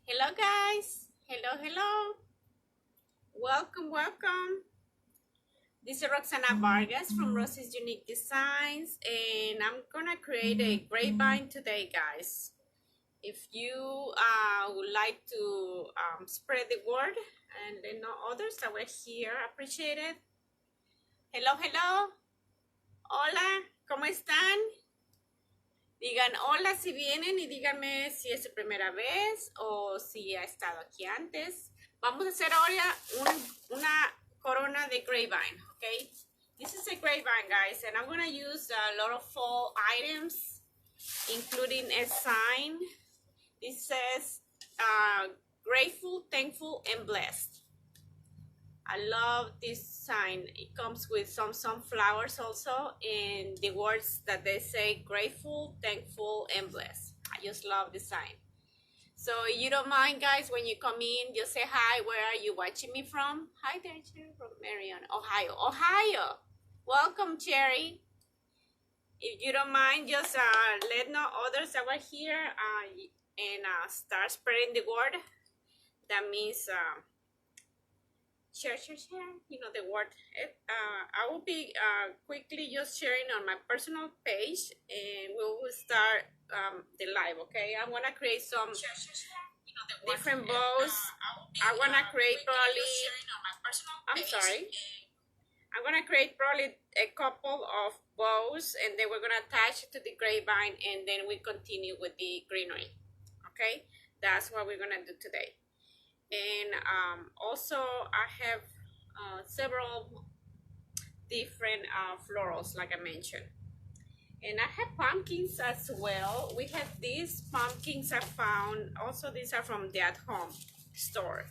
Hello guys, hello, welcome. This is Roxana Vargas from Rose's Unique Designs, and I'm gonna create a grapevine today, guys. If you would like to spread the word and let know others that we're here, appreciate it. Hello, hola, ¿cómo están? Digan hola si vienen y díganme si es su primera vez o si ha estado aquí antes. Vamos a hacer ahora una corona de grapevine, okay? This is a grapevine, guys, and I'm gonna use a lot of fall items, including a sign. This says grateful, thankful, and blessed. I love this sign. It comes with some sunflowers also, and the words that they say grateful, thankful, and blessed. I just love the sign. So you don't mind, guys, when you come in, just say hi. Where are you watching me from? Hi there, Cherry, from Marion, Ohio. Welcome, Cherry. If you don't mind, just let know others that were here and start spreading the word. That means share. You know the word. I will be quickly just sharing on my personal page, and we will start the live. Okay, I want to create some different bows. I want to create probably. I'm sorry. I'm gonna create probably a couple of bows, and then we're gonna attach it to the grapevine, and then we continue with the greenery. Okay, that's what we're gonna do today. And also I have several different florals, like I mentioned, and I have pumpkins as well. We have these pumpkins I found. Also, these are from the At Home store.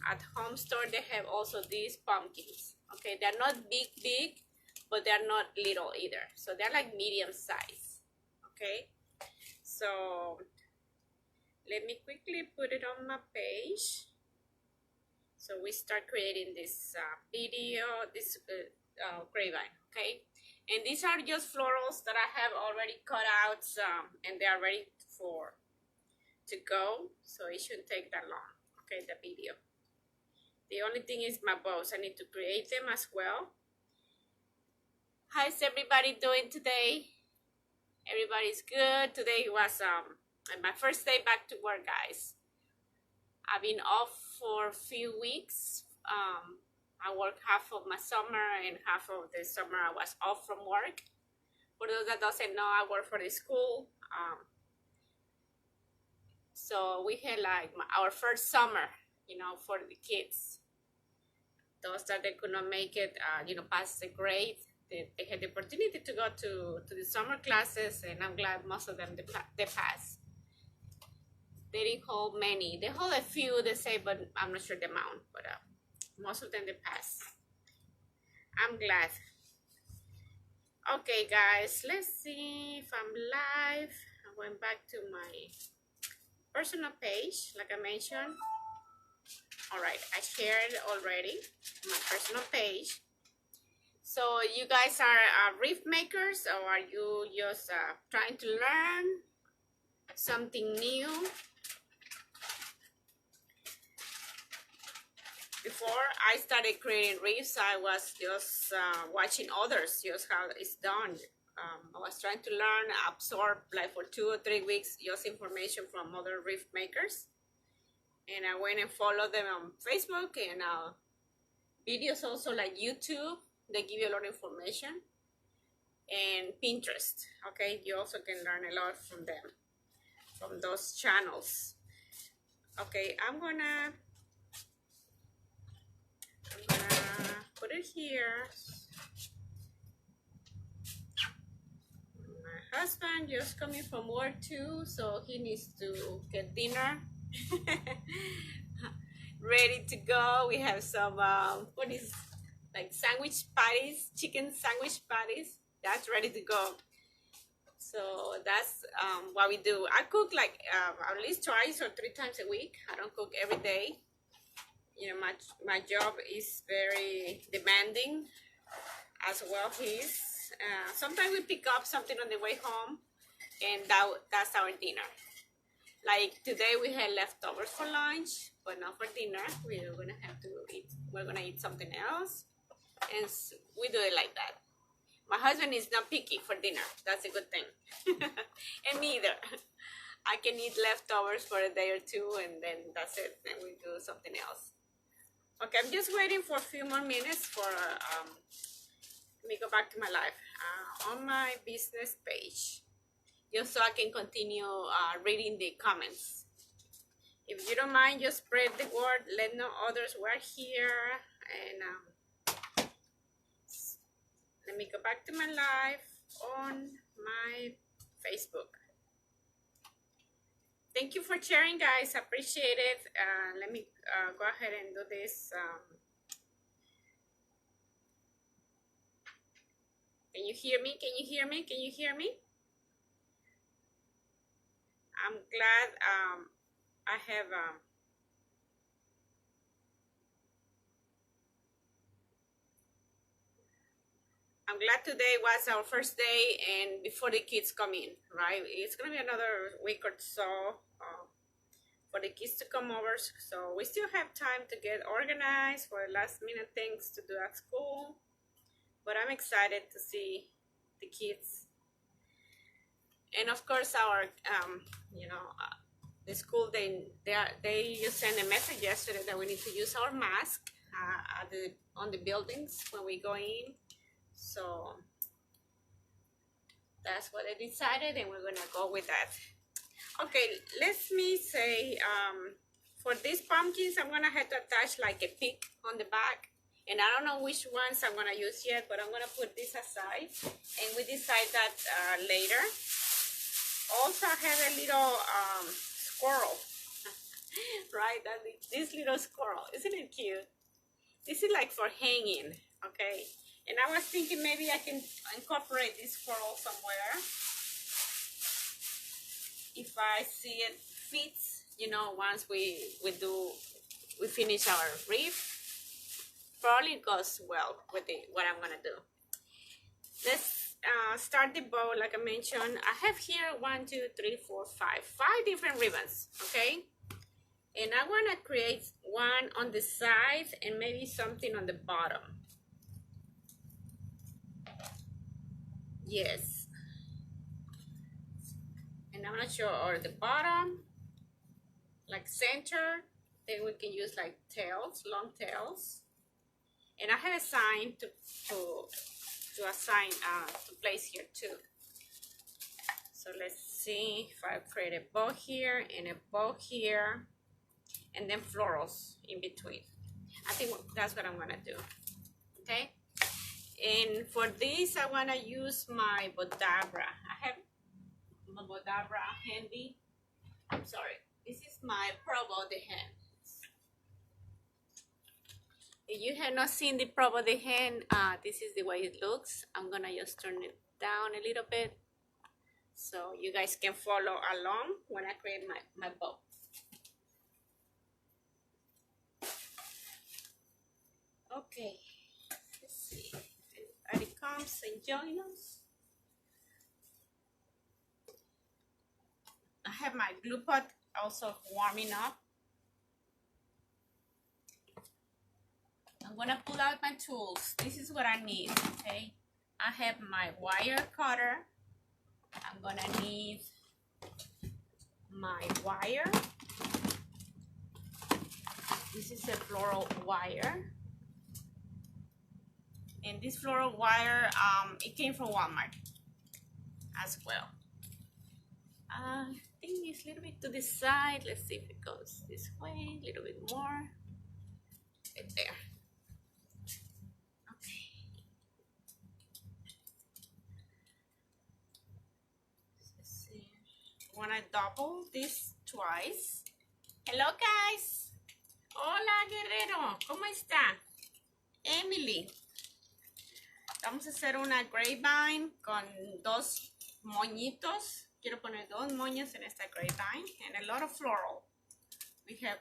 At Home store, they have also these pumpkins. Okay, they're not big, but they're not little either, so they're like medium size. Okay, so let me quickly put it on my page. So we start creating this video, this grapevine, okay? And these are just florals that I have already cut out, and they are ready to go. So it shouldn't take that long, okay, the video. The only thing is my bows. I need to create them as well. How's everybody doing today? Everybody's good. Today was my first day back to work, guys. I've been off for a few weeks. I worked half of my summer, and half of the summer I was off from work. For those that doesn't know, I work for the school. So we had like our first summer, you know, for the kids. Those that they could not make it, past the grade, they had the opportunity to go to the summer classes, and I'm glad most of them they passed. They didn't hold many. They hold a few, they say, but I'm not sure the amount. But most of them they pass. I'm glad. Okay, guys, let's see if I'm live. I went back to my personal page, like I mentioned. All right, I shared already my personal page. So you guys are wreath makers, or are you just trying to learn something new? Before I started creating wreaths, I was just watching others, just how it's done. I was trying to learn, absorb like for 2 or 3 weeks, just information from other wreath makers. And I went and followed them on Facebook and videos also, like YouTube. They give you a lot of information. And Pinterest, okay? You also can learn a lot from them, from those channels. Okay, I'm gonna put it here. My husband just coming from work too, so he needs to get dinner ready to go. We have some what is like sandwich patties, chicken sandwich patties. That's ready to go. So that's what we do. I cook like at least twice or 3 times a week. I don't cook every day. You know, my job is very demanding, as well his. Sometimes we pick up something on the way home, and that's our dinner. Like today we had leftovers for lunch, but not for dinner. We're gonna have to eat. We're gonna eat something else, and we do it like that. My husband is not picky for dinner. That's a good thing. And me either. I can eat leftovers for a day or two, and then that's it. Then we do something else. Okay, I'm just waiting for a few more minutes for let me go back to my life on my business page, just so I can continue reading the comments. If you don't mind, just spread the word. Let know others we're here, and let me go back to my life on my Facebook. Thank you for sharing, guys. Appreciate it. Let me go ahead and do this. Can you hear me? Can you hear me? Can you hear me? I'm glad I have I'm glad today was our first day and before the kids come in, right? It's gonna be another week or so for the kids to come over, so we still have time to get organized for last minute things to do at school. But I'm excited to see the kids, and of course our the school, they just sent a message yesterday that we need to use our mask on the buildings when we go in. So that's what I decided, and we're gonna go with that. Okay, let me say, for these pumpkins, I'm gonna have to attach like a pick on the back, and I don't know which ones I'm gonna use yet, but I'm gonna put this aside, and we decide that later. Also, I have a little squirrel, right? This little squirrel, isn't it cute? This is like for hanging, okay? And I was thinking maybe I can incorporate this squirrel somewhere if I see it fits, once we finish our Wreath. Probably goes well with what I'm gonna do. Let's start the bow. Like I mentioned, I have here 1, 2, 3, 4, 5 different ribbons, okay? And I want to create one on the side and maybe something on the bottom. Yes. And I'm not sure, or the bottom, like center, then we can use like tails, long tails. And I have a sign to assign to place here too. So let's see if I create a bow here and a bow here, and then florals in between. I think that's what I'm gonna do. Okay. And for this, I wanna use my Bodabra. I have my Bodabra handy. I'm sorry. This is my Probow the hen. If you have not seen the Probow the hen, this is the way it looks. I'm gonna just turn it down a little bit so you guys can follow along when I create my bow. Okay, let's see if anybody comes and join us. I have my glue pot also warming up. I'm gonna pull out my tools. This is what I need, okay? I have my wire cutter. I'm gonna need my wire. This is a floral wire. And this floral wire, it came from Walmart as well. I think it's a little bit to the side. Let's see if it goes this way, a little bit more. Right there. Want to double this twice. Hello guys. Hola Guerrero, ¿cómo está? Emily. Vamos a hacer una grapevine con 2 moñitos. Quiero poner 2 moños en esta grapevine and a lot of floral. We have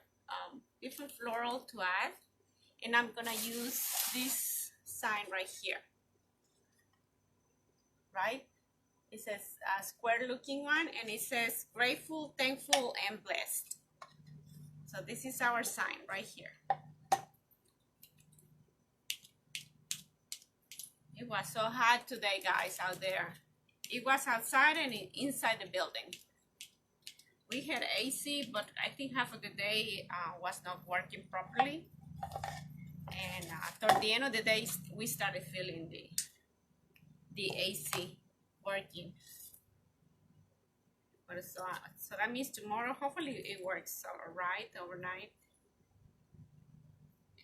different floral to add, and I'm gonna use this sign right here. Right? It says a square looking one, and it says grateful, thankful, and blessed. So this is our sign right here. It was so hot today, guys, out there. It was outside and inside the building. We had AC, but I think half of the day was not working properly. And toward the end of the day, we started feeling the AC working. But so that means tomorrow, hopefully it works all right overnight.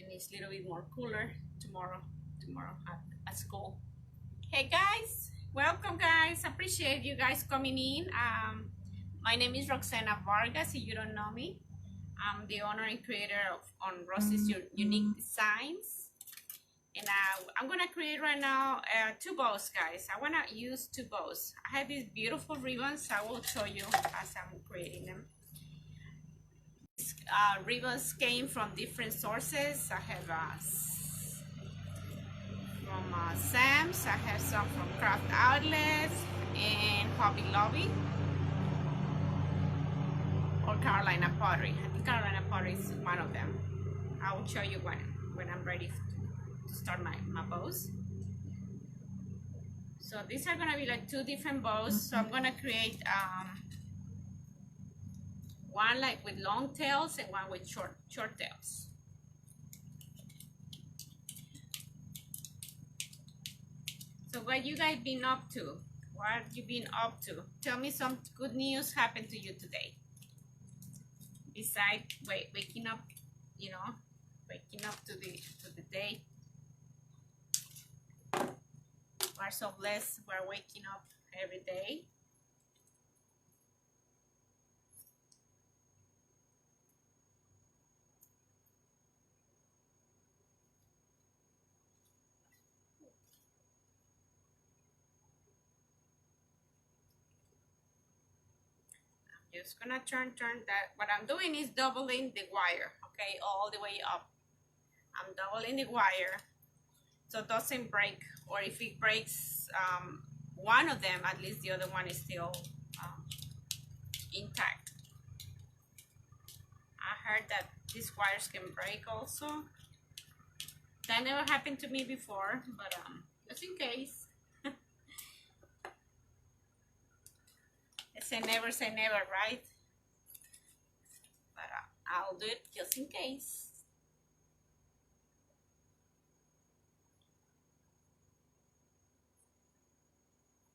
And it's a little bit more cooler tomorrow at school. Hey guys, welcome guys. Appreciate you guys coming in. My name is Roxana Vargas. If you don't know me, I'm the owner and creator of On Rosy's Unique Designs. And I'm gonna create right now 2 bows, guys. I wanna use 2 bows. I have these beautiful ribbons. I will show you as I'm creating them. These ribbons came from different sources. I have from Sam's. I have some from Craft Outlets and Hobby Lobby. Or Carolina Pottery. I think Carolina Pottery is one of them. I will show you when I'm ready to start my bows. So these are gonna be like 2 different bows. So I'm gonna create one like with long tails and one with short tails. So what you guys been up to? What have you been up to? Tell me some good news happened to you today. Besides waking up, you know, waking up to the day. We're so blessed. We're waking up every day. Just gonna turn that. What I'm doing is doubling the wire, okay, all the way up. I'm doubling the wire so it doesn't break, or if it breaks one of them, at least the other one is still intact. I heard that these wires can break also. That never happened to me before, but just in case. Say never, right? But I'll do it just in case.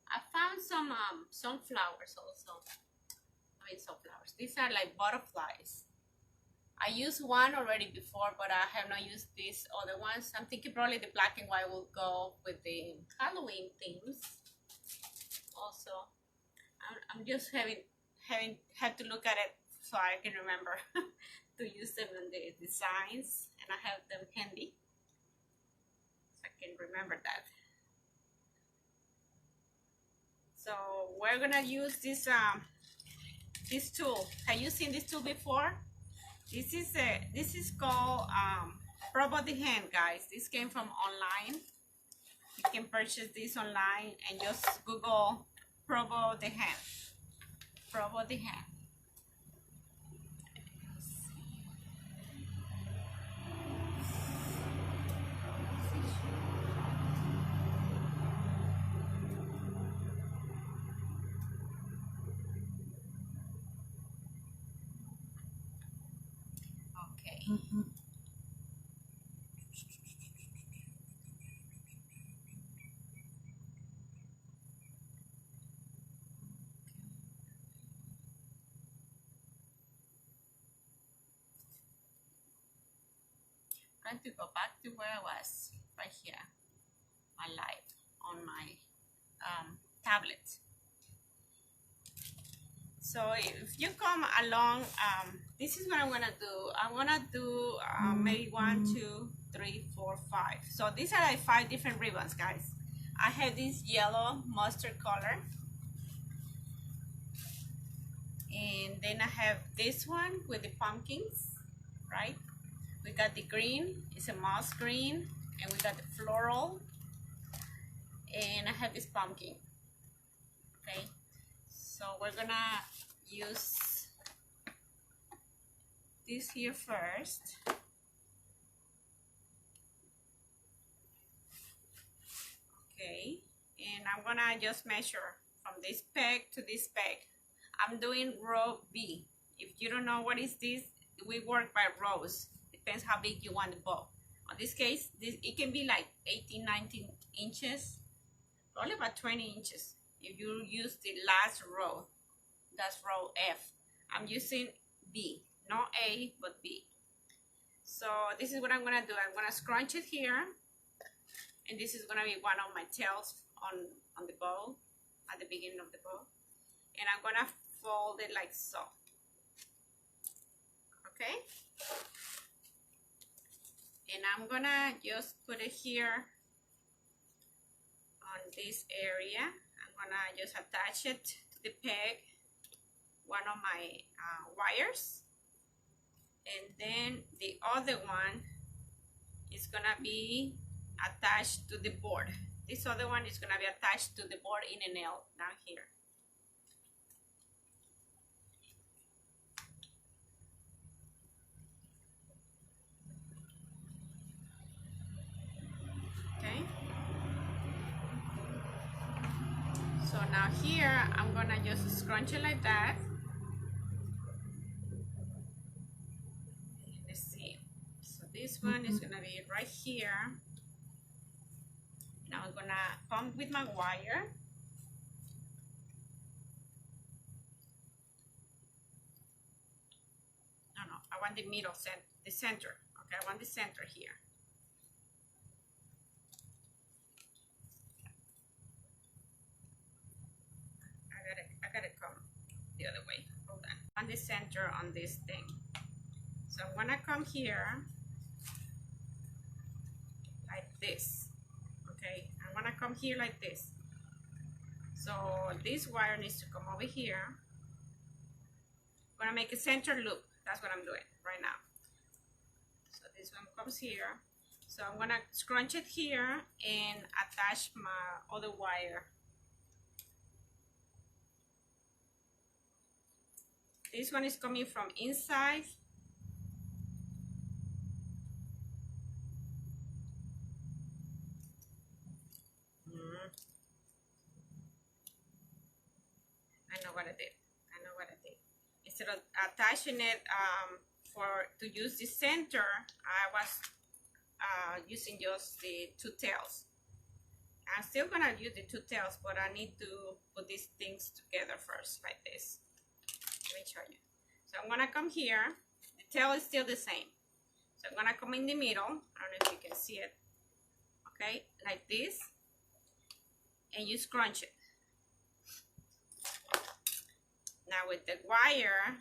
I found some sunflowers also. I mean sunflowers. These are like butterflies. I used one already before, but I have not used these other ones. I'm thinking probably the black and white will go with the Halloween themes also. I'm just had to look at it so I can remember to use them in the designs, and I have them handy so I can remember that. So we're gonna use this tool. Have you seen this tool before? This is called Probow the hand, guys. This came from online. You can purchase this online and just Google Probow the hand. Probow the hand. Okay. I'm going to go back to where I was, right here, my live on my tablet. So if you come along, this is what I'm gonna do. I'm gonna do maybe 1, 2, 3, 4, 5. So these are like 5 different ribbons, guys. I have this yellow mustard color, and then I have this one with the pumpkins, right? We got the green, it's a moss green, and we got the floral, and I have this pumpkin. we're gonna use this here first. Okay, and I'm gonna just measure from this peg to this peg. I'm doing row B. If you don't know what is this, we work by rows. Depends how big you want the bow. In this case, it can be like 18, 19 inches, probably about 20 inches. If you use the last row, that's row F. I'm using B, not A, but B. So this is what I'm gonna do. I'm gonna scrunch it here, and this is gonna be one of my tails on the bow, at the beginning of the bow. And I'm gonna fold it like so. Okay? And I'm gonna just put it here on this area. I'm gonna just attach it to the peg, one of my wires, and then the other one is gonna be attached to the board. This other one is gonna be attached to the board in a nail down here. Okay. So now here I'm gonna just scrunch it like that. Let's see. So this one is gonna be right here. Now I'm gonna pump with my wire. No, I want the middle, the center. Okay, I want the center here. I gotta come the other way. Hold on. On the center on this thing. So I'm gonna come here like this. Okay, I'm gonna come here like this. So this wire needs to come over here. I'm gonna make a center loop. That's what I'm doing right now. So this one comes here. So I'm gonna scrunch it here and attach my other wire. This one is coming from inside. I know what I did. Instead of attaching it to use the center, I was using just the two tails. I'm still gonna use the two tails, but I need to put these things together first, like this. Let me show you. So I'm gonna come here. The tail is still the same. So I'm gonna come in the middle. I don't know if you can see it. Okay, like this. And you scrunch it. Now with the wire,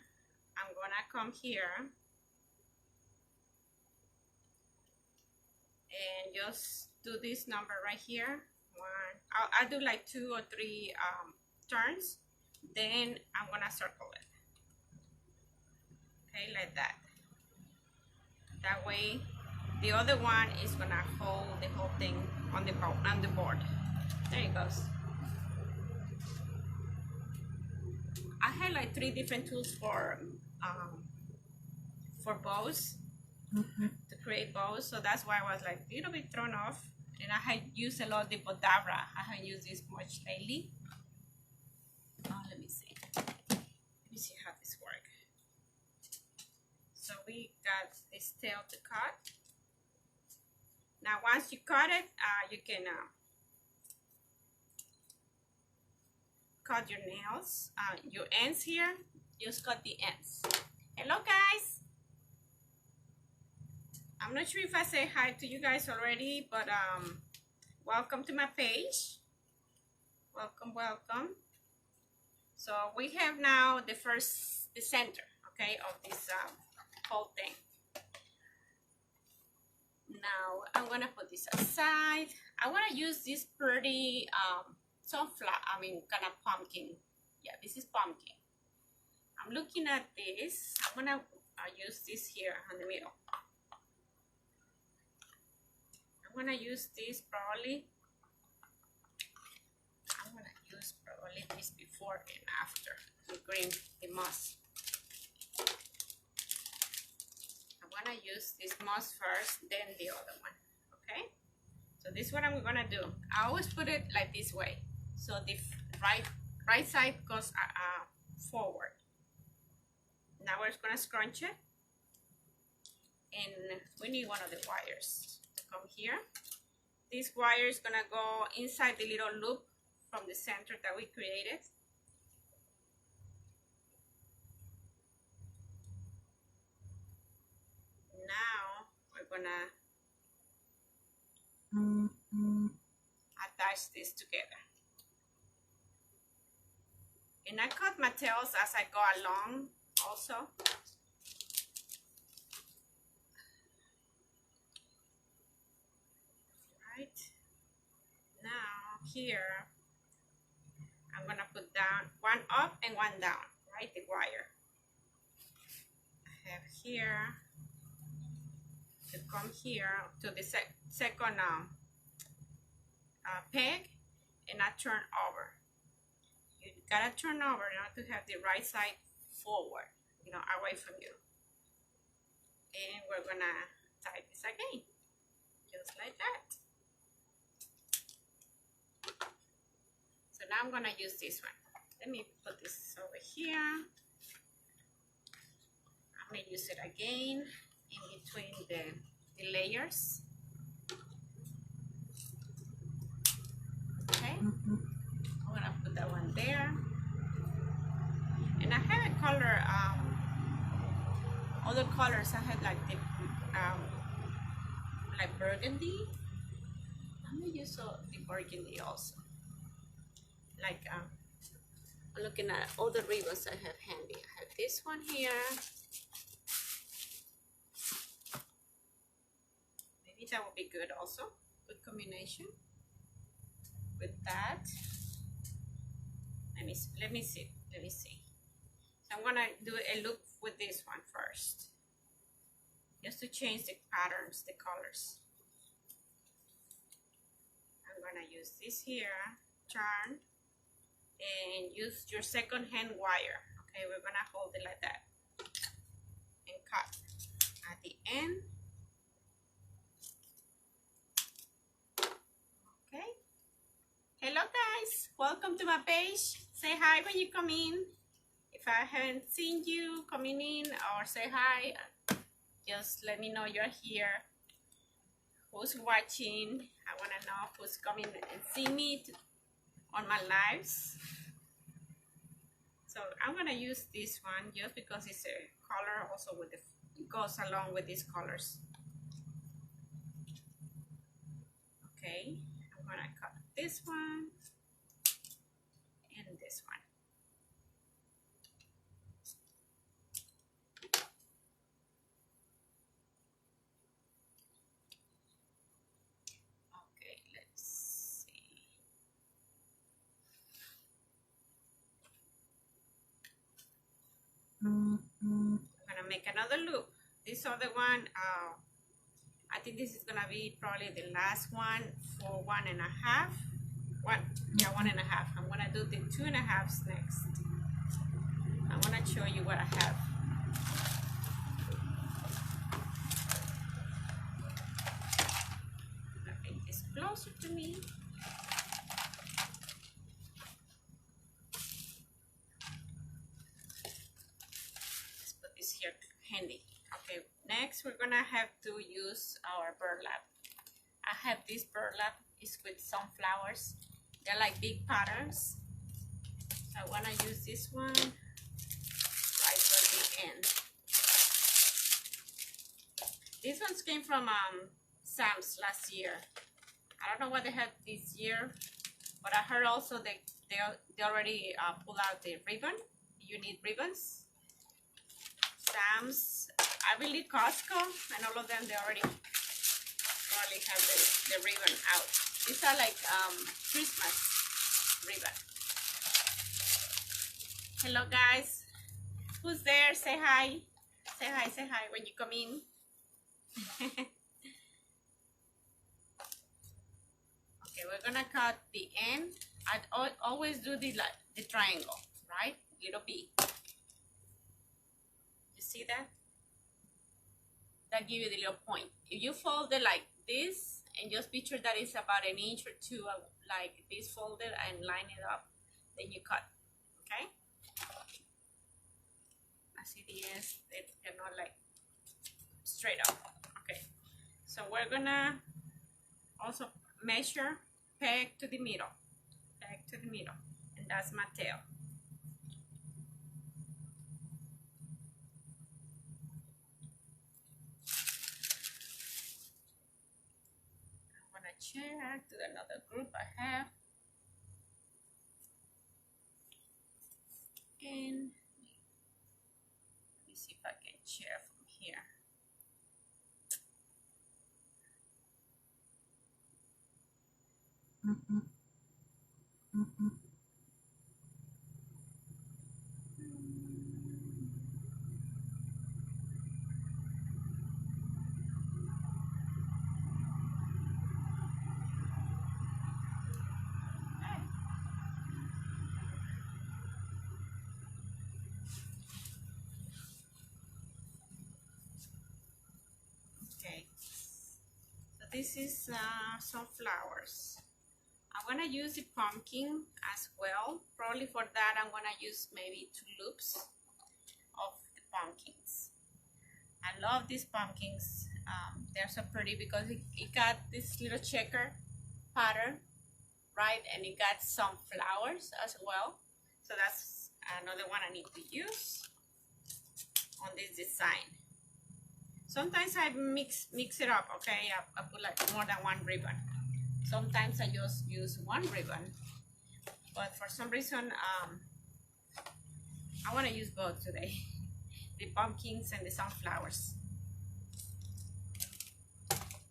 I'm gonna come here and just do this number right here. I'll do like 2 or 3 turns. Then I'm gonna circle it. Okay, like that. That way, the other one is gonna hold the whole thing on the board. There it goes. I had like 3 different tools for bows, to create bows. So that's why I was like a little bit thrown off. And I had used a lot of the Bodabra. I haven't used this much lately. Let me see. Let me see how this works. So we got this tail to cut. Now once you cut it, you can cut your nails, your ends here. Just cut the ends. Hello guys. I'm not sure if I say hi to you guys already, but welcome to my page. Welcome. So we have now the center, okay, of this whole thing. Now I'm gonna put this aside. I wanna use this pretty kind of pumpkin. Yeah, this is pumpkin. I'm looking at this. I'm gonna use this here in the middle. I'm gonna use this probably. I'm gonna use probably only this before and after the green, the moss. I'm gonna use this moss first, then the other one. Okay, so this is what I'm gonna do. I always put it like this way, so the right side goes forward. Now we're gonna scrunch it, and we need one of the wires to come here. This wire is gonna go inside the little loop from the center that we created. Now we're gonna attach this together. And I cut my tails as I go along also. Right. Now here, I'm gonna put down one up and one down, right? The wire. I have here to come here to the second peg, and I turn over. You gotta turn over in order to have the right side forward, you know, away from you. And we're gonna tie this again, just like that. So now I'm gonna use this one. Let me put this over here. I'm gonna use it again in between the layers. Okay, I'm gonna put that one there. And I have a color, other colors. I had like the like burgundy. I'm gonna use the burgundy also. Like I'm looking at all the ribbons I have handy. I have this one here. Maybe that would be good also. Good combination with that. Let me see. So I'm gonna do a loop with this one first, just to change the patterns, the colors. I'm gonna use this here, turn, and use your second hand wire. Okay, we're gonna hold it like that and cut at the end. Okay, hello guys, welcome to my page. Say hi when you come in. If I haven't seen you coming in, or say hi, just let me know you're here. Who's watching? I want to know who's coming and see me on my lives. So I'm gonna use this one just because it's a color also with the, it goes along with these colors. Okay, I'm gonna cut this one and this one. Okay, let's see. I'm gonna make another loop. This other one, I think this is gonna be probably the last one for 1.5. Yeah, 1.5. I'm gonna do the 2.5s next. I wanna show you what I have. I'm gonna bring this closer to me. Let's put this here handy. Okay, next we're gonna have to use our burlap. I have this burlap. It's with sunflowers. They're like big patterns. So I wanna use this one right at the end. These ones came from Sam's last year. I don't know what they had this year, but I heard also they already pulled out the ribbon. You need ribbons. Sam's, I believe Costco, and all of them, they already probably have the ribbon out. These are like Christmas ribbon. Hello guys, who's there? Say hi. Say hi when you come in. Okay, we're gonna cut the end. I always do the the triangle, right? Little B. You see that? That give you the little point. If you fold it like this and just picture that it's about an inch or two like this folded and line it up, then you cut. Okay? Así es, they're not like straight up. Okay. So we're gonna also measure peg to the middle. Peg to the middle. And that's my tail. Check to another group I have, and let me see if I can share from here. Okay, so this is some flowers. I'm gonna use the pumpkin as well. Probably for that I'm gonna use maybe 2 loops of the pumpkins. I love these pumpkins. They're so pretty because it got this little checker pattern, right? And it got some flowers as well. So that's another one I need to use on this design. Sometimes I mix it up, okay? I put like more than 1 ribbon. Sometimes I just use 1 ribbon, but for some reason I want to use both today. The pumpkins and the sunflowers.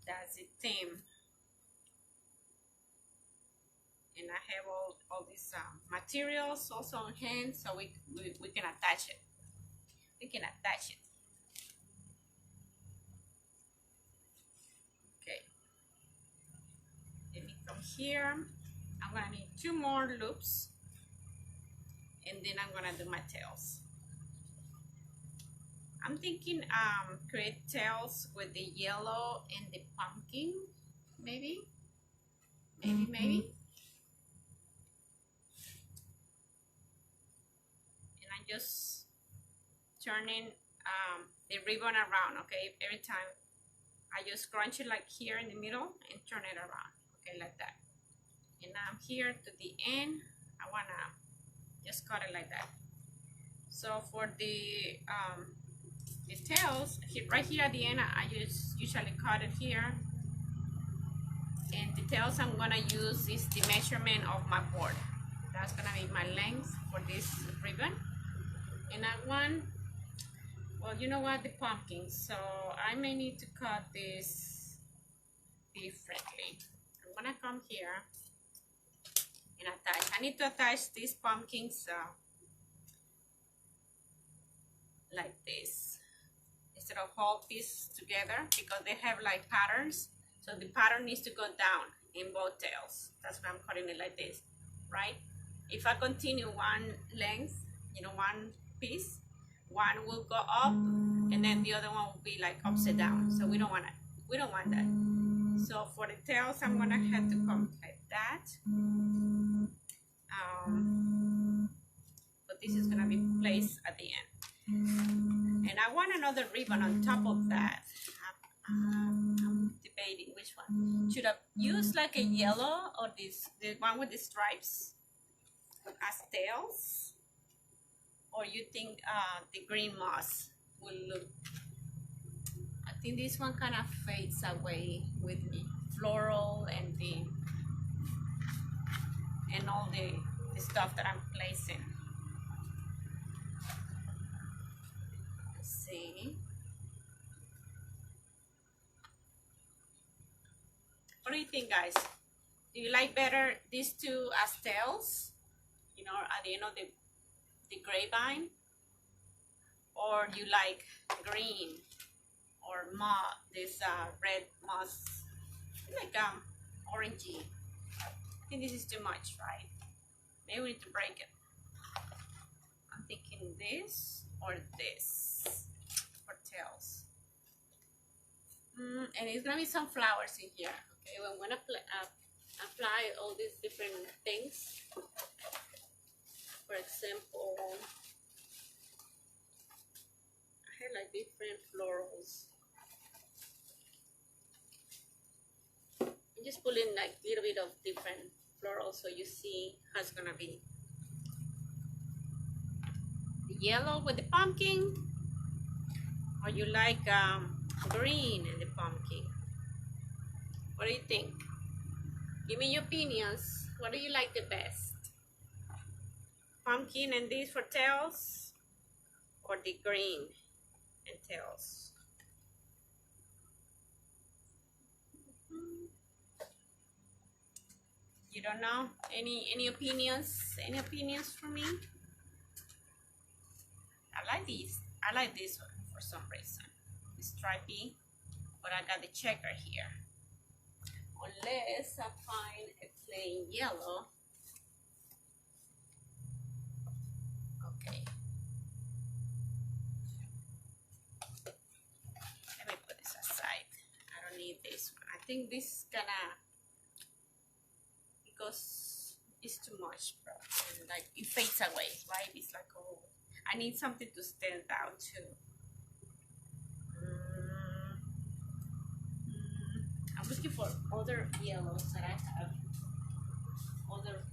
That's the theme. And I have all these materials also on hand, so we can attach it. We can attach it. Okay. Let me come here. I'm gonna need 2 more loops, and then I'm gonna do my tails. I'm thinking create tails with the yellow and the pumpkin, maybe. And I'm just turning the ribbon around, okay? Every time I just crunch it like here in the middle and turn it around, okay, like that. And I'm here to the end. I wanna just cut it like that. So for the tails, right here at the end, I just usually cut it here. And the tails I'm gonna use is the measurement of my board. That's gonna be my length for this ribbon. And I want, well, you know what, the pumpkins. So I may need to cut this differently. I'm gonna come here and attach. I need to attach these pumpkins like this, instead of hold this together, because they have like patterns. So the pattern needs to go down in both tails. That's why I'm cutting it like this, right? If I continue 1 length, you know, 1 piece, 1 will go up, and then the other one will be like upside down. So we don't want it. We don't want that. So for the tails, I'm gonna have to come like that. But this is gonna be placed at the end. And I want another ribbon on top of that. I'm debating which one. Should I use like a yellow or the one with the stripes as tails? Or you think the green moss will look? I think this one kind of fades away with the floral and all the stuff that I'm placing. Let's see. What do you think, guys? Do you like better these 2 as tails, you know, at the end of the grapevine? Or you like green or moss, this red moss, like orangey? I think this is too much, right? Maybe we need to break it. I'm thinking this or this for tails. And it's gonna be some flowers in here. Okay, well, I'm gonna apply all these different things. For example, I had like different florals. I'm just pulling like a little bit of different florals so you see how it's gonna be. The yellow with the pumpkin, or you like green in the pumpkin? What do you think? Give me your opinions. What do you like the best? Pumpkin and this for tails, or the green and tails? You don't know? Any opinions? Any opinions for me? I like these. I like this one for some reason. It's stripy, but I got the checker here. Unless I find a plain yellow. Okay. Let me put this aside. I don't need this one. I think this is gonna, because it's too much, bro. And like it fades away, right? It's like, oh, I need something to stand out too. I'm looking for other yellows that I have, other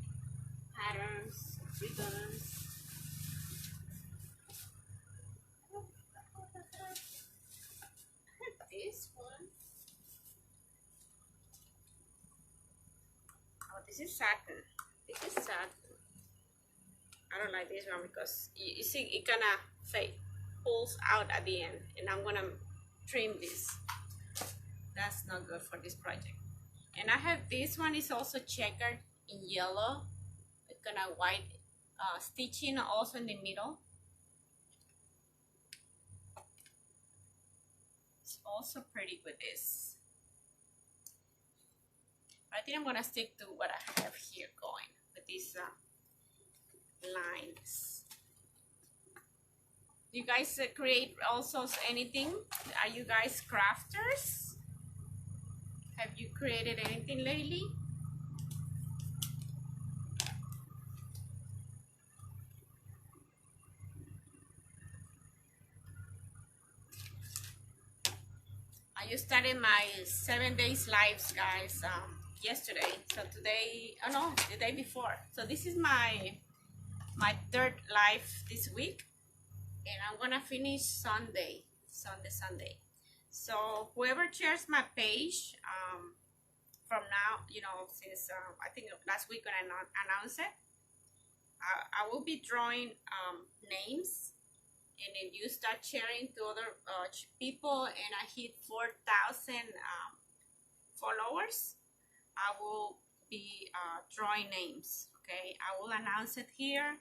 patterns, ribbons. This one. Oh, this is satin. This is satin. I don't like this one because you see it kind of fade, pulls out at the end, and I'm gonna trim this. That's not good for this project. And I have this one is also checkered in yellow, with kind of white stitching also in the middle. It's also pretty with this. I think I'm gonna stick to what I have here going with these lines. Do you guys create also anything? Are you guys crafters? Have you created anything lately? I just started my 7 days lives, guys, yesterday. So today, oh no, the day before. So this is my third live this week, and I'm gonna finish Sunday. So whoever shares my page from now, you know, since I think last week when I announced it, I will be drawing names, and if you start sharing to other people and I hit 4,000 followers, I will be drawing names. Okay, I will announce it here,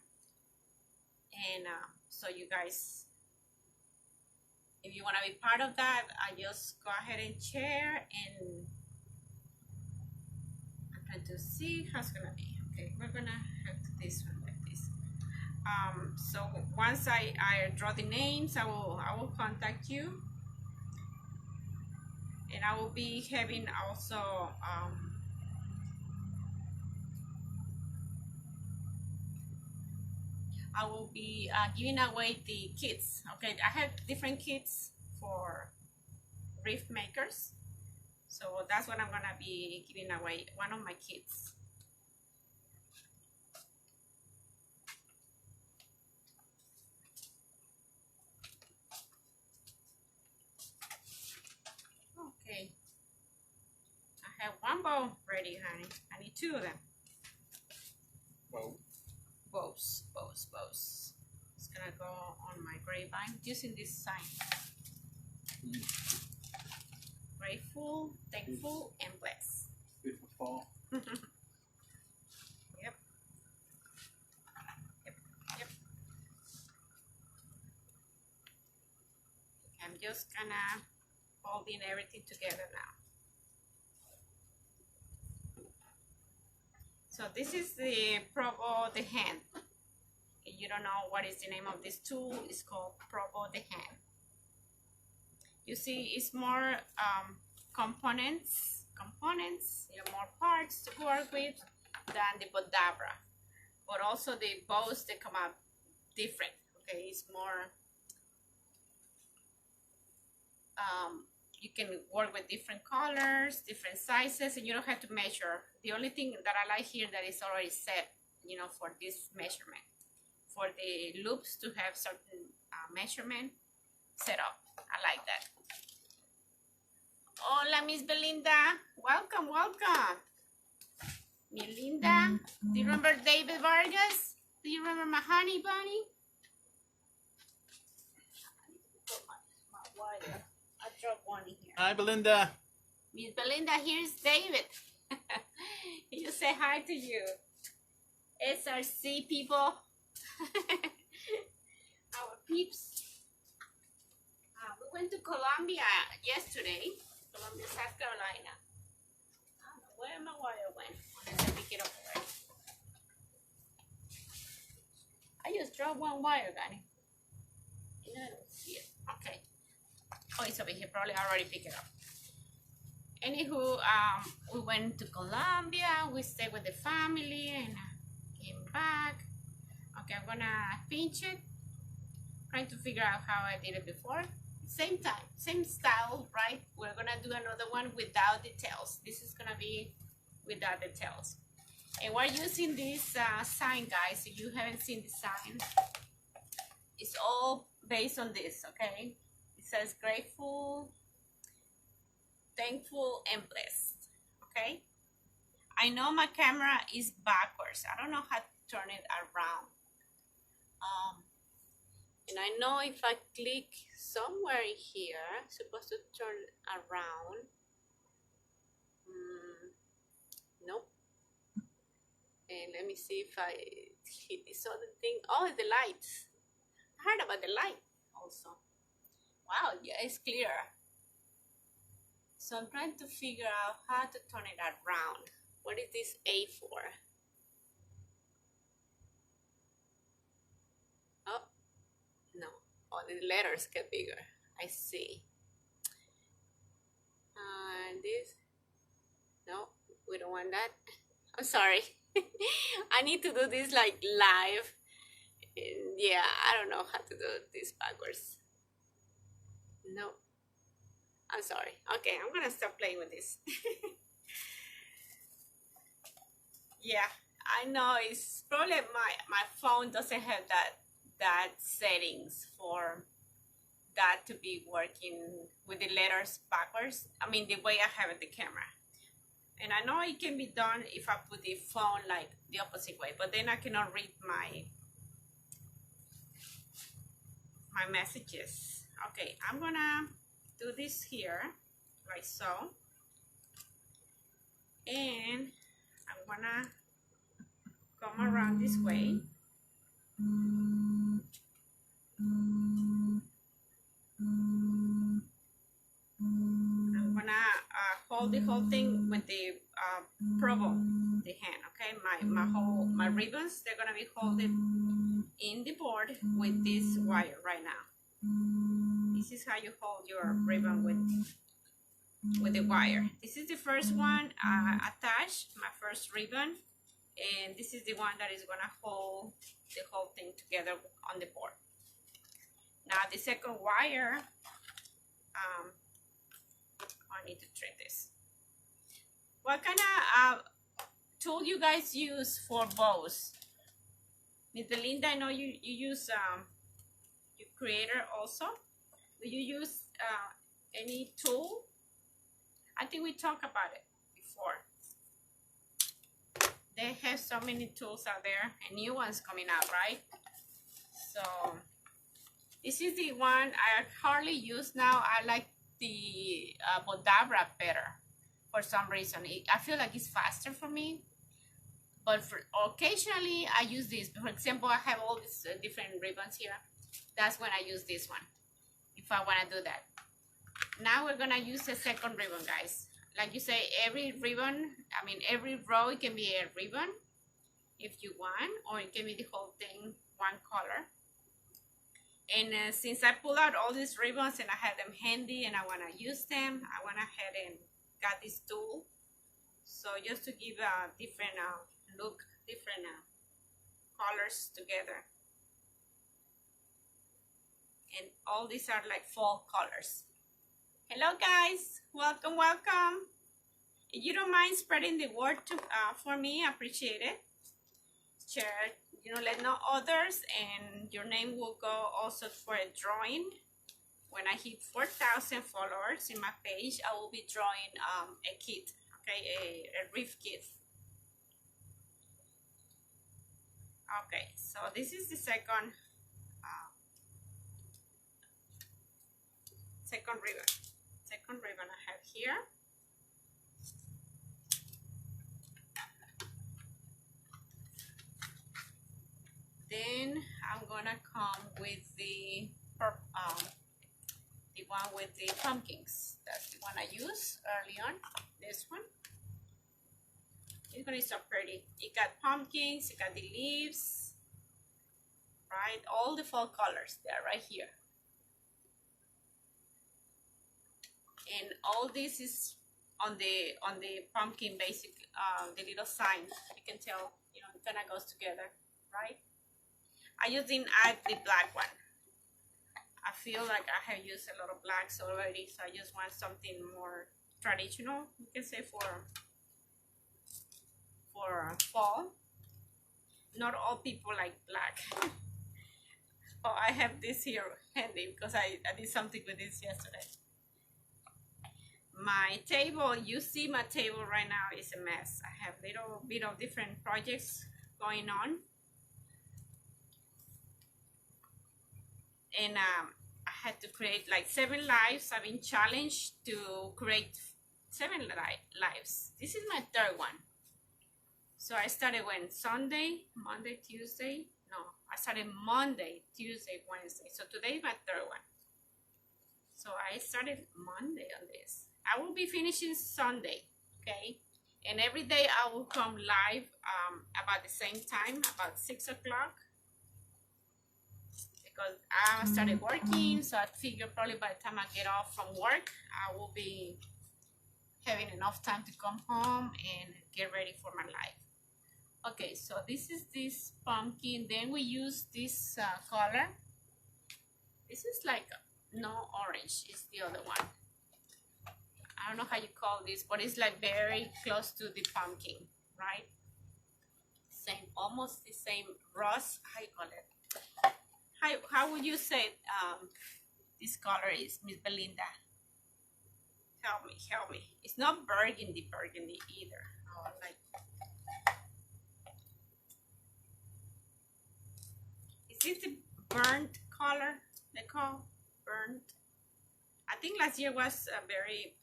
and so you guys, if you want to be part of that, I just go ahead and share, and I'm trying to see how it's gonna be. Okay, we're gonna have this one like this. So once I draw the names, I will contact you, and I will be having also I will be giving away the kits. Okay, I have different kits for Wreath makers, so that's what I'm gonna be giving away, one of my kits. Okay, I have one bow ready, honey. I need two of them. Bows. It's gonna go on my Grapevine using this sign. Grateful, thankful, and blessed. Beautiful. Yep. I'm just gonna holding everything together now. So this is the Probow, the hand. If you don't know what is the name of this tool, it's called Probow the hand. You see, it's more components, you know, more parts to work with than the Bodabra. But also the bows, they come out different. Okay, it's more. You can work with different colors, different sizes, and you don't have to measure. The only thing that I like here that is already set, you know, for this measurement. For the loops to have certain measurement set up. I like that. Hola, Miss Belinda. Welcome, welcome. Melinda, do you remember David Vargas? Do you remember my honey bunny? My wire. I dropped one in here. Hi, Belinda. Miss Belinda, here's David. He just say hi to you. SRC people. Our peeps. We went to Colombia yesterday. Columbia, South Carolina. I don't know where my wire went. Unless I pick it up already. I just dropped one wire, Gani. I don't see it. Okay. Oh, it's over here. Probably I already picked it up. Anywho, we went to Colombia. We stayed with the family and came back. Okay, I'm gonna pinch it. Trying to figure out how I did it before. Same time, same style, right? We're gonna do another one without the tails. This is gonna be without the tails. And we're using this sign, guys. If you haven't seen the sign, it's all based on this, okay? It says grateful, thankful, and blessed, okay? I know my camera is backwards. I don't know how to turn it around. And I know if I click somewhere here, it's supposed to turn around. Nope. And let me see if I hit this other thing. Oh, the lights. I heard about the light also. Wow, yeah, it's clear. So I'm trying to figure out how to turn it around. What is this A for? Oh, no. Oh, the letters get bigger. I see. And this. No, we don't want that. I'm sorry. I need to do this like live. And yeah, I don't know how to do this backwards. No. I'm sorry. Okay, I'm gonna stop playing with this. Yeah, I know it's probably my phone doesn't have that settings for that to be working with the letters backwards. I mean, the way I have it, the camera. And I know it can be done if I put the phone like the opposite way, but then I cannot read my messages. Okay, I'm gonna do this here, like so. And I'm gonna come around this way. I'm gonna hold the whole thing with the Probow, the hand. Okay, my ribbons, they're gonna be holding in the board with this wire right now. This is how you hold your ribbon with the wire. This is the first one attached, my first ribbon, and this is the one that is gonna hold the whole thing together on the board. Now the second wire, I need to trim this. What kind of tool you guys use for bows? Miss Belinda, I know you use your creator also. Do you use any tool? I think we talked about it before. They have so many tools out there and new ones coming out, right? So this is the one I hardly use now. I like the Bodabra better for some reason. I feel like it's faster for me. But for occasionally I use this. For example, I have all these different ribbons here. That's when I use this one, if I want to do that. Now we're gonna use the second ribbon, guys. Like you say, every ribbon, every row, it can be a ribbon if you want, or it can be the whole thing one color. And since I pulled out all these ribbons and I had them handy and I want to use them, I went ahead and got this tool. So just to give a different look, different colors together. And all these are like fall colors. Hello guys, welcome, welcome. If you don't mind spreading the word to, for me, I appreciate it. Share, let know others, and your name will go also for a drawing. When I hit 4,000 followers in my page, I will be drawing a kit, okay, a Wreath kit. Okay, so this is the second ribbon I have here. Then I'm gonna come with the one with the pumpkins. That's the one I used early on. This one. It's gonna be so pretty. It got pumpkins, it got the leaves, right? All the fall colors there, right here. And all this is on the pumpkin, basic, the little sign. You can tell, it kind of goes together, right? I just didn't add the black one. I feel like I have used a lot of blacks already, so I just want something more traditional, you can say, for fall. Not all people like black. Oh, I have this here handy because I did something with this yesterday. My table, you see my table right now is a mess. I have a little bit of different projects going on. And I had to create like 7 lives. I've been challenged to create 7 lives. This is my 3rd one. So I started when? Sunday, Monday, Tuesday. No, I started Monday, Tuesday, Wednesday. So today is my 3rd one. So I started Monday on this. I will be finishing Sunday, okay? And every day I will come live about the same time, about 6 o'clock. Because I started working, so I figure probably by the time I get off from work, I will be having enough time to come home and get ready for my live. Okay, so this is this pumpkin. Then we use this color. This is like, no, orange is the other one. I don't know how you call this, but it's like very close to the pumpkin, right? Same, almost the same rose. How you call it? How would you say this color is, Miss Belinda? Help me. It's not burgundy either. Oh, like, is this the burnt color they call burnt? I think last year was very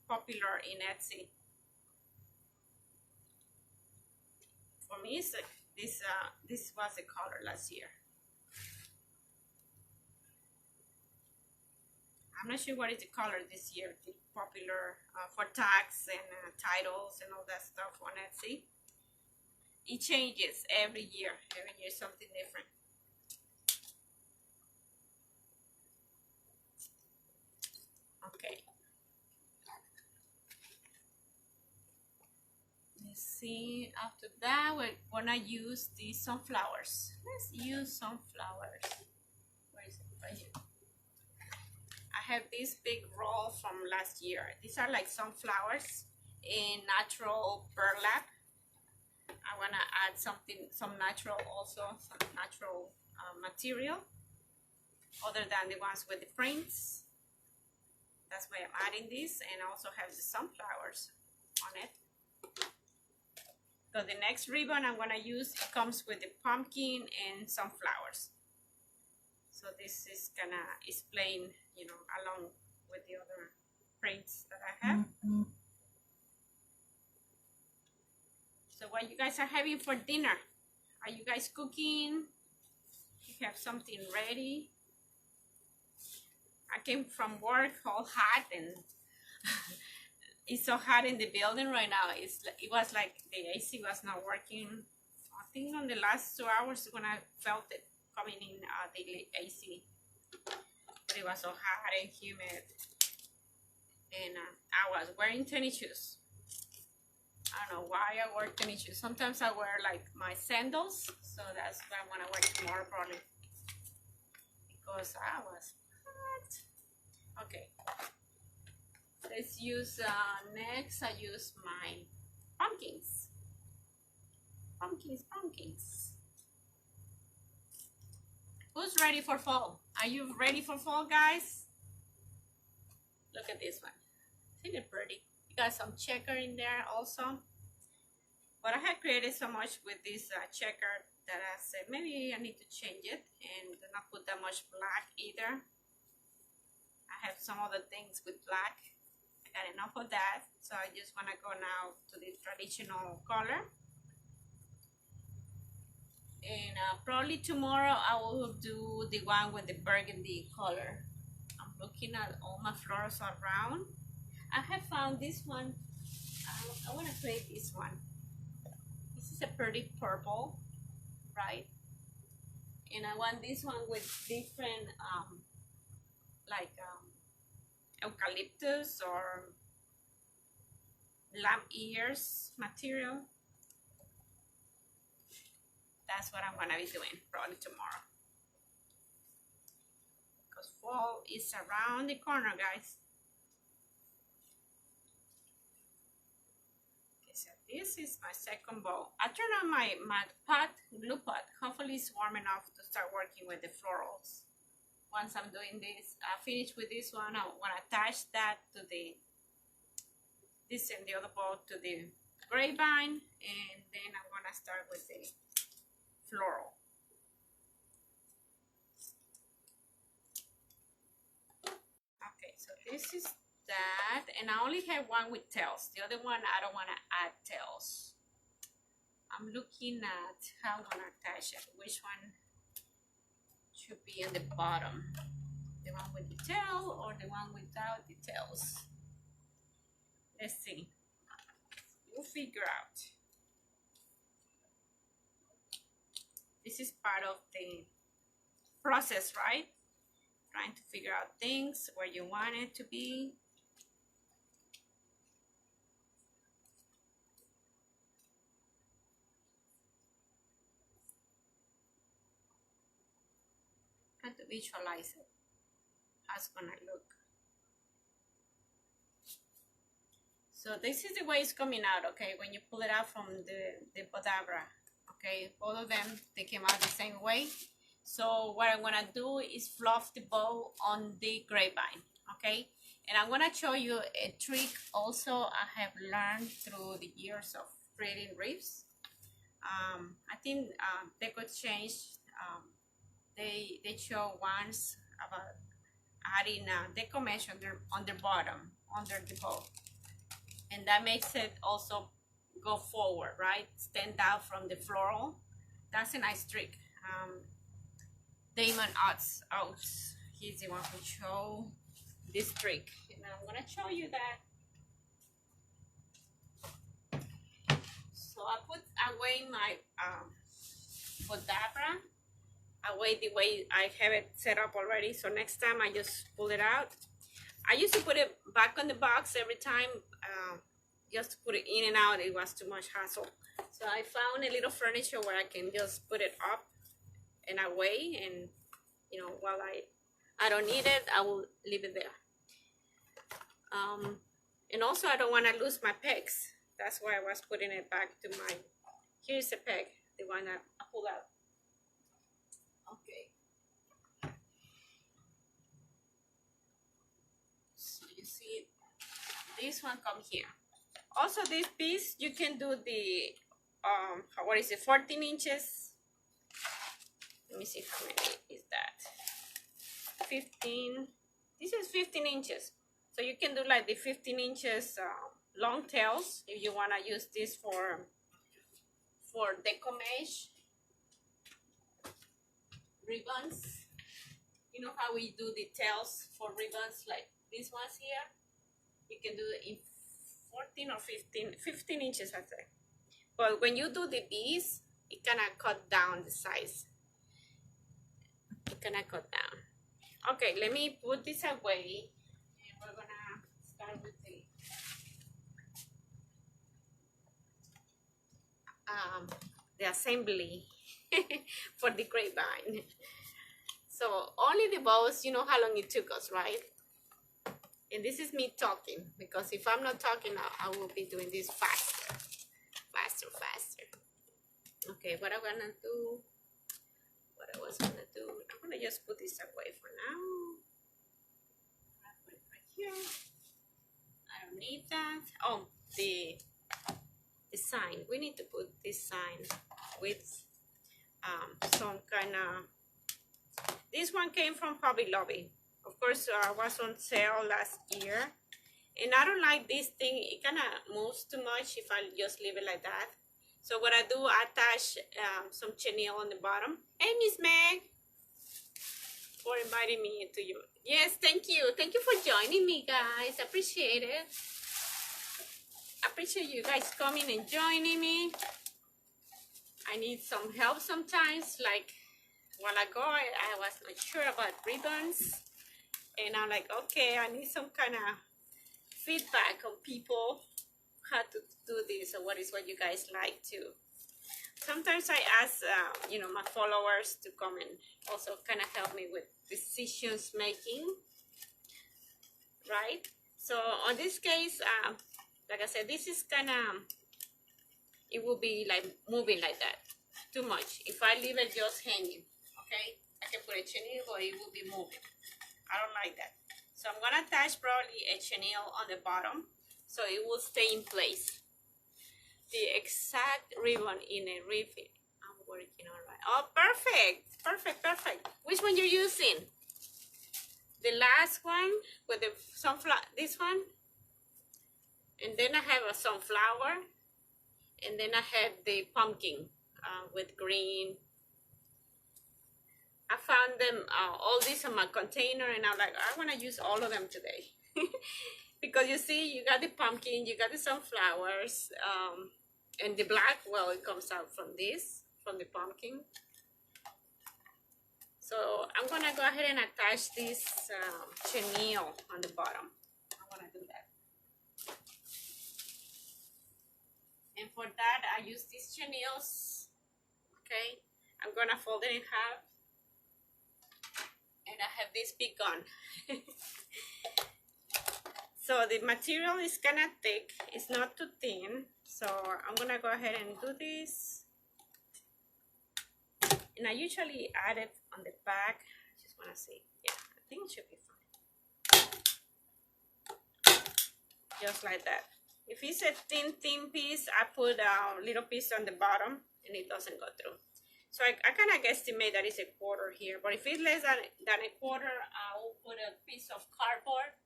popular in Etsy. For me, it's like this was the color last year. I'm not sure what is the color this year, the popular for tags and titles and all that stuff on Etsy. It changes every year. Every year something different. Okay. Let's see. After that, we're gonna use the sunflowers. Let's use sunflowers. Where is it? Right here. I have this big roll from last year. These are like sunflowers in natural burlap. I want to add some natural also, some natural material other than the ones with the prints. That's why I'm adding this, and also have the sunflowers on it. So the next ribbon I'm going to use, it comes with the pumpkin and sunflowers. So this is is plain, along with the other prints that I have. So what you guys are having for dinner? Are you guys cooking? You have something ready? I came from work all hot, and it's so hot in the building right now. It was like the AC was not working. I think on the last 2 hours when I felt it coming in the AC. But it was so hot and humid. And I was wearing tennis shoes. I don't know why I wear tennis shoes. Sometimes I wear like my sandals. So that's what I'm gonna wear tomorrow probably. Because I was hot. Okay. Let's use, next I use my pumpkins. Pumpkins. Who's ready for fall? Are you ready for fall, guys? Look at this one. Isn't it pretty? You got some checker in there also. But I had created so much with this checker that I said maybe I need to change it and not put that much black either. I have some other things with black. I got enough of that. So I just want to go now to the traditional color. And probably tomorrow I will do the one with the burgundy color. I'm looking at all my flowers around. I have found this one. I want to create this one. This is a pretty purple, right? And I want this one with different eucalyptus or lamb ears material. That's what I'm gonna be doing probably tomorrow. Because fall is around the corner, guys. Okay, so this is my second bowl. I turn on my glue pot. Hopefully it's warm enough to start working with the florals. Once I'm doing this, I finish with this one. I wanna attach that to this and the other bowl to the grapevine, and then I'm gonna start with the floral. Okay, so this is that, and I only have one with tails. The other one I don't want to add tails. I'm looking at how I'm gonna attach it. Which one should be on the bottom? The one with the tail or the one without the tails? Let's see. We'll figure out. This is part of the process, right? Trying to figure out things where you want it to be. Try to visualize it. How it's gonna look. So this is the way it's coming out, okay? When you pull it out from the Bodabra. Okay, both of them, they came out the same way. So what I'm gonna do is fluff the bow on the grapevine, okay? And I'm gonna show you a trick also I have learned through the years of creating wreaths. I think Deco Exchange, they show once about adding deco mesh on the bottom, under the bow. And that makes it also go forward, right? Stand out from the floral. That's a nice trick. Damon Oates, he's the one who showed this trick. And I'm gonna show you that. So I put away my Bodabra, away the way I have it set up already. So next time I just pull it out. I used to put it back on the box every time. Just to put it in and out, it was too much hassle. So I found a little furniture where I can just put it up and away, and you know, while I don't need it, I will leave it there. And also I don't want to lose my pegs. That's why I was putting it back to my, here's a peg, the one that I pulled out. Okay. So you see, this one come here. Also, this piece, you can do the, what is it, 14 inches? Let me see how many is that. 15, this is 15 inches. So you can do like the 15 inches long tails if you want to use this for deco mesh. Ribbons. You know how we do the tails for ribbons like these ones here? You can do it in 14 or 15 inches, I think. But when you do the bees, it kind of cut down the size. It kind of cut down. Okay, let me put this away, and we're gonna start with the assembly for the grapevine. So only the bows, you know how long it took us, right? And this is me talking, because if I'm not talking, I will be doing this faster. Okay, what I'm gonna do, what I was gonna do, I'm gonna just put this away for now. I'll put it right here. I don't need that. Oh, the sign. We need to put this sign with some kind of, this one came from Hobby Lobby. Of course, was on sale last year. And I don't like this thing. It kind of moves too much if I just leave it like that. So what I do, I attach some chenille on the bottom. Hey, Miss Meg, for inviting me into you. Yes, thank you. Thank you for joining me, guys. I appreciate it. I appreciate you guys coming and joining me. I need some help sometimes. Like a while ago, I was not sure about ribbons. And I'm like, okay, I need some kind of feedback on people, how to do this, or what is what you guys like to. Sometimes I ask, you know, my followers to come and also kind of help me with decisions making, right? So on this case, like I said, this is kind of, it will be like moving like that, too much. If I leave it just hanging, okay, I can put a chenille, but it will be moving. I don't like that. So I'm gonna attach probably a chenille on the bottom, so it will stay in place. The exact ribbon in a Wreath. I'm working on right. Oh, perfect, perfect, perfect. Which one you're using? The last one with the sunflower. This one. And then I have a sunflower, and then I have the pumpkin with green. I found them all these in my container, and I'm like, I want to use all of them today. Because you see, you got the pumpkin, you got the sunflowers, and the black, well, it comes out from this, from the pumpkin. So I'm going to go ahead and attach this chenille on the bottom. I'm going to do that. And for that, I use these chenilles, okay? I'm going to fold it in half. And I have this big gun. So the material is kind of thick. It's not too thin. So I'm going to go ahead and do this. And I usually add it on the back. I just want to see. Yeah, I think it should be fine. Just like that. If it's a thin piece, I put a little piece on the bottom and it doesn't go through. So I kind of guesstimate that it's a quarter here. But if it's less than a quarter, I will put a piece of cardboard.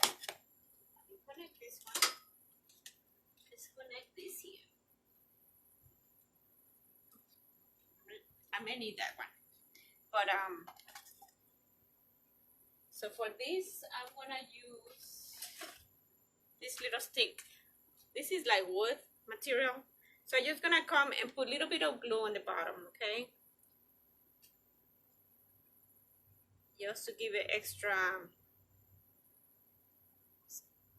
Let me connect this one. Let's connect this here. I may need that one. But, so for this, I'm going to use this little stick. This is like wood material. So I'm just gonna come and put a little bit of glue on the bottom, okay? Just to give it extra,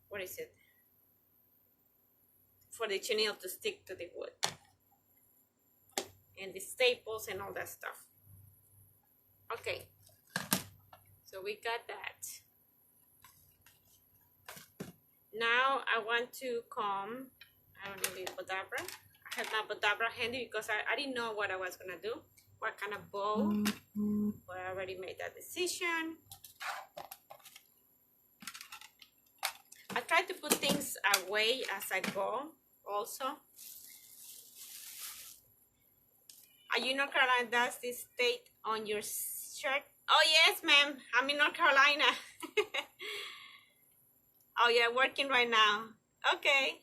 what is it? For the chenille to stick to the wood. And the staples and all that stuff. Okay. So we got that. Now I want to come, I don't need a Bodabra. I have my Bodabra handy because I didn't know what I was going to do, what kind of bow, but I already made that decision. I try to put things away as I go also. Are you in North Carolina? Does this state on your shirt? Oh yes, ma'am, I'm in North Carolina. Oh yeah, working right now. Okay.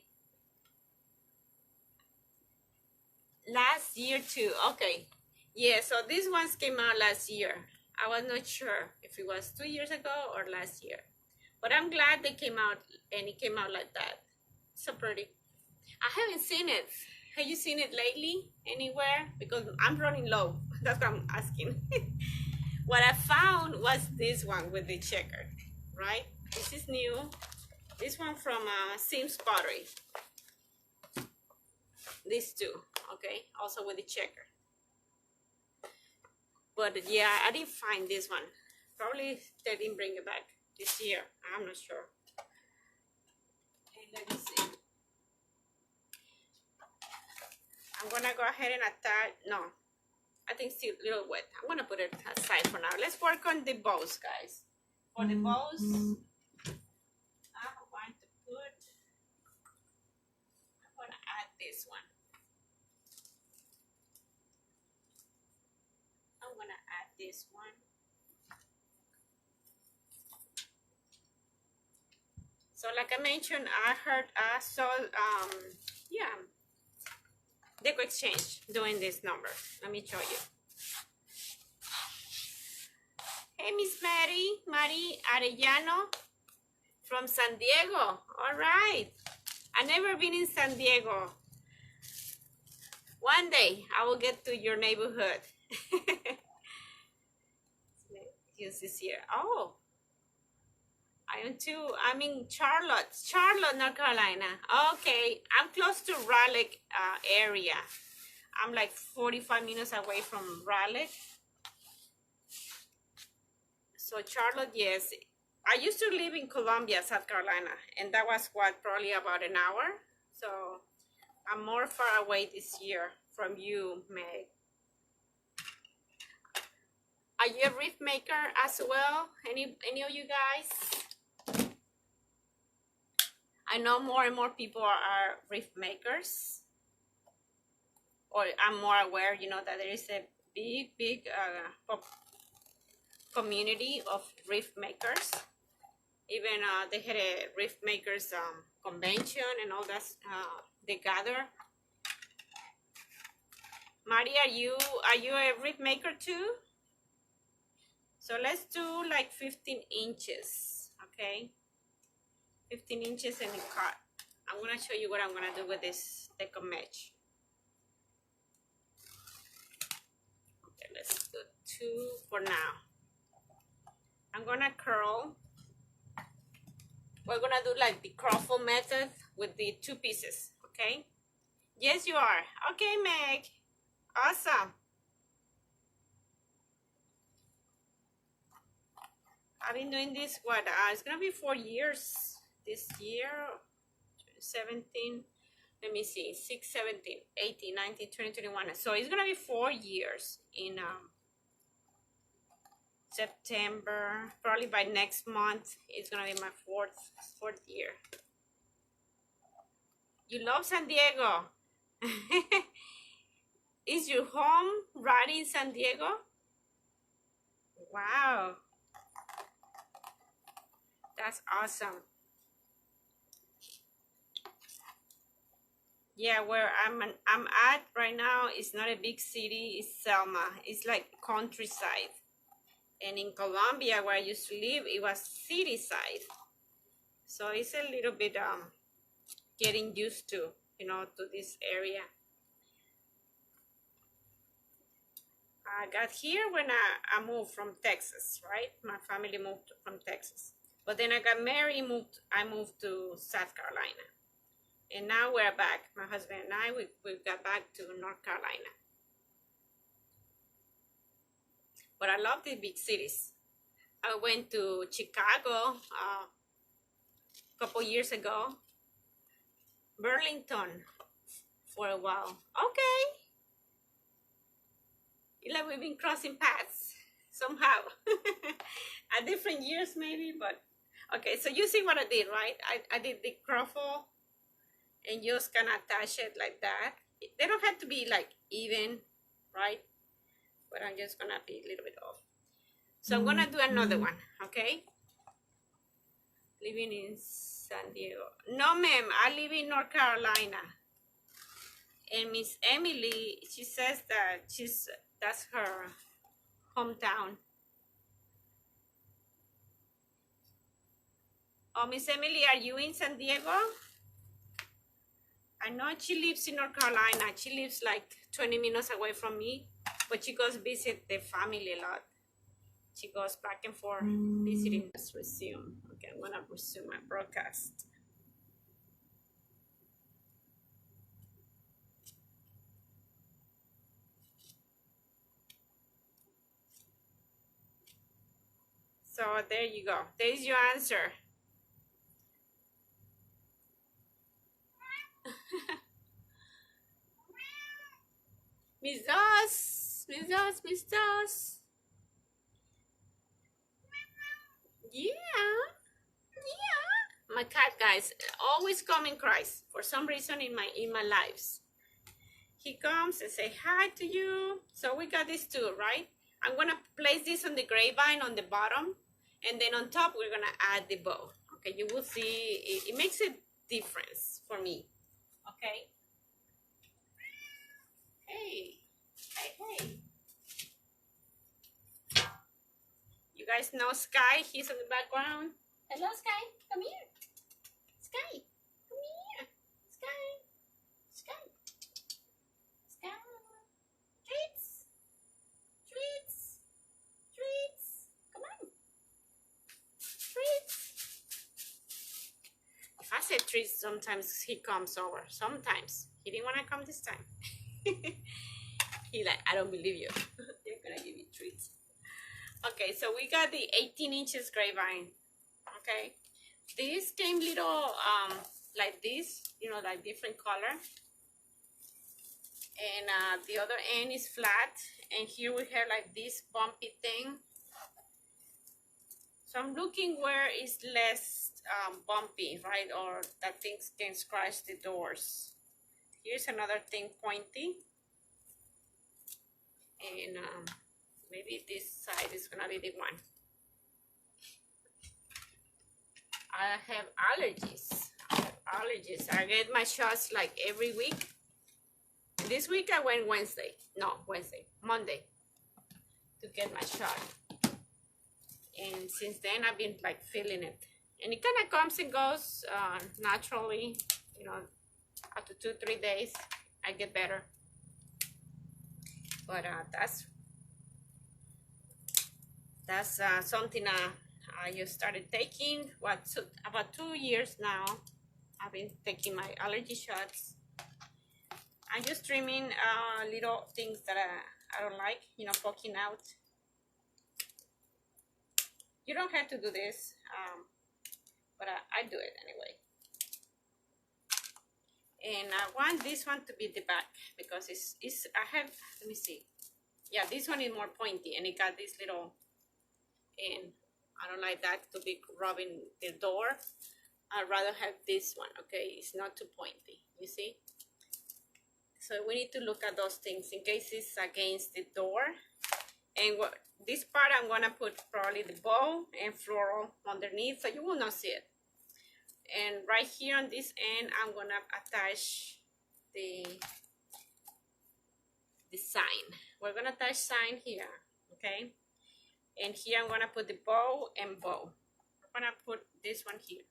Last year too. Okay. Yeah, so these ones came out last year. I was not sure if it was 2 years ago or last year. But I'm glad they came out and it came out like that. So pretty. I haven't seen it. Have you seen it lately anywhere? Because I'm running low. That's what I'm asking. What I found was this one with the checker, right? This is new. This one from Sims Pottery. These two, okay? Also with the checker. But yeah, I didn't find this one. Probably they didn't bring it back this year. I'm not sure. Okay, let me see. I'm gonna go ahead and attach. No, I think still a little wet. I'm gonna put it aside for now. Let's work on the bows, guys. For the bows, I'm gonna add this one. I'm gonna add this one. So like I mentioned, I saw, yeah, Deco Exchange doing this number. Let me show you. Hey, Miss Marie Arellano from San Diego. All right. I've never been in San Diego. One day I will get to your neighborhood. Use this here. Oh, I am too. I'm in Charlotte, North Carolina. Okay, I'm close to Raleigh area. I'm like 45 minutes away from Raleigh. So Charlotte, yes. I used to live in Columbia, South Carolina, and that was what, probably about an hour. So I'm more far away this year from you, Meg. Are you a wreath maker as well? Any of you guys? I know more and more people are wreath makers. Or I'm more aware, you know, that there is a big community of wreath makers. Even they had a wreath makers convention and all that. They gather. Maria, are you a wreath maker too? So let's do like 15 inches, okay? 15 inches and a cut. I'm gonna show you what I'm gonna do with this deco mesh. Okay, let's do 2 for now. I'm gonna curl. We're gonna do like the croffle method with the 2 pieces, okay? Yes, you are. Okay, Meg. Awesome. I've been doing this, what, it's gonna be 4 years this year. 17, let me see, 6, 17, 18, 19, 20, 21. So it's gonna be 4 years in September. Probably by next month, it's gonna be my fourth year. You love San Diego. Is your home right in San Diego? Wow. That's awesome. Yeah, where I'm at right now is not a big city. It's Selma. It's like countryside. And in Colombia, where I used to live, it was city side. So it's a little bit getting used to, you know, to this area. I got here when I moved from Texas, right? My family moved from Texas. But then I got married, I moved to South Carolina. And now we're back. My husband and I, we got back to North Carolina. But I love the big cities. I went to Chicago a couple years ago. Burlington for a while. Okay. Like we've been crossing paths somehow. At different years maybe, but okay, so you see what I did, right? I did the croffle and just kind of attach it like that. They don't have to be like even, right? But I'm just gonna be a little bit off. So I'm gonna do another one, okay? Living in San Diego. No, ma'am, I live in North Carolina. And Miss Emily, she says that that's her hometown. Oh, Miss Emily, are you in San Diego? I know she lives in North Carolina. She lives like 20 minutes away from me, but she goes visit the family a lot. She goes back and forth visiting. Let's resume. Okay, I'm gonna resume my broadcast. So there you go. There's your answer. Miss Doss, Miss Doss, Miss Doss. Yeah, yeah. My cat, guys, always come and cries for some reason in my lives. He comes and say hi to you. So we got this too, right? I'm gonna place this on the grapevine on the bottom, and then on top we're gonna add the bow. Okay, you will see it makes a difference for me. Okay. Hey, hey, hey. You guys know Sky? He's in the background. Hello, Sky. Come here. Sky. Come here. Sky. Sky. Sky. Treats. Treats. Treats. Come on. Treats. If I say treats, sometimes he comes over. Sometimes. He didn't want to come this time. He like, I don't believe you. They're gonna give you treats. Okay, so we got the 18 inches grapevine. Okay, this came little like this, you know, like different color, and the other end is flat, and here we have like this bumpy thing. So I'm looking where it's less bumpy, right, or that things can scratch the doors. Here's another thing pointy, and maybe this side is gonna be the one. I have allergies. I get my shots like every week. This week I went Monday to get my shot. And since then I've been like feeling it. And it kind of comes and goes naturally, you know, after 2-3 days I get better. But that's something I just started taking about 2 years now. I've been taking my allergy shots. I'm just trimming little things that I don't like, you know, poking out. You don't have to do this, but I do it anyway. And I want this one to be the back because let me see. Yeah, this one is more pointy and it got this little, and I don't like that to be rubbing the door. I'd rather have this one, okay? It's not too pointy, you see? So we need to look at those things in case it's against the door. And this part I'm gonna put probably the bow and floral underneath so you will not see it. And right here on this end, I'm gonna attach the sign. We're gonna attach sign here, okay? And here I'm gonna put the bow and bow. I'm gonna put this one here.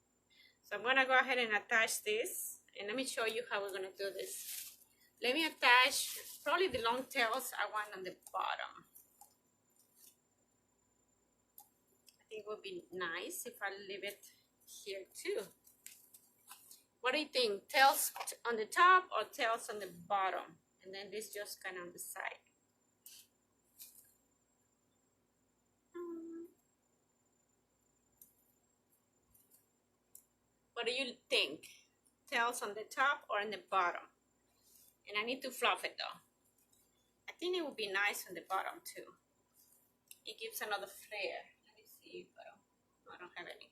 So I'm gonna go ahead and attach this, and let me show you how we're gonna do this. Let me attach probably the long tails I want on the bottom. I think it would be nice if I leave it here too. What do you think? Tails on the top or tails on the bottom? And then this just kind of on the side. What do you think? Tails on the top or on the bottom? And I need to fluff it though. I think it would be nice on the bottom too. It gives another flair. Let me see if I don't have anything.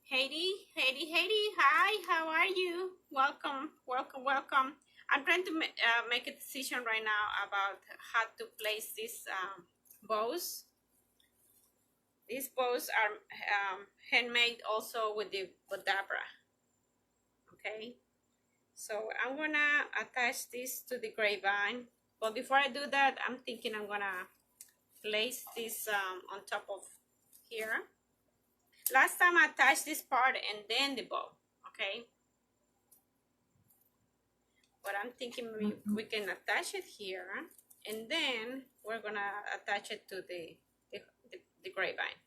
Haiti, hi, how are you? Welcome. I'm trying to make a decision right now about how to place these bows. These bows are handmade also with the Bodabra. Okay, so I'm gonna attach this to the grapevine. But before I do that, I'm thinking I'm gonna place this on top of here. Last time I attached this part and then the bow, okay? but I'm thinking we can attach it here, and then we're gonna attach it to the grapevine.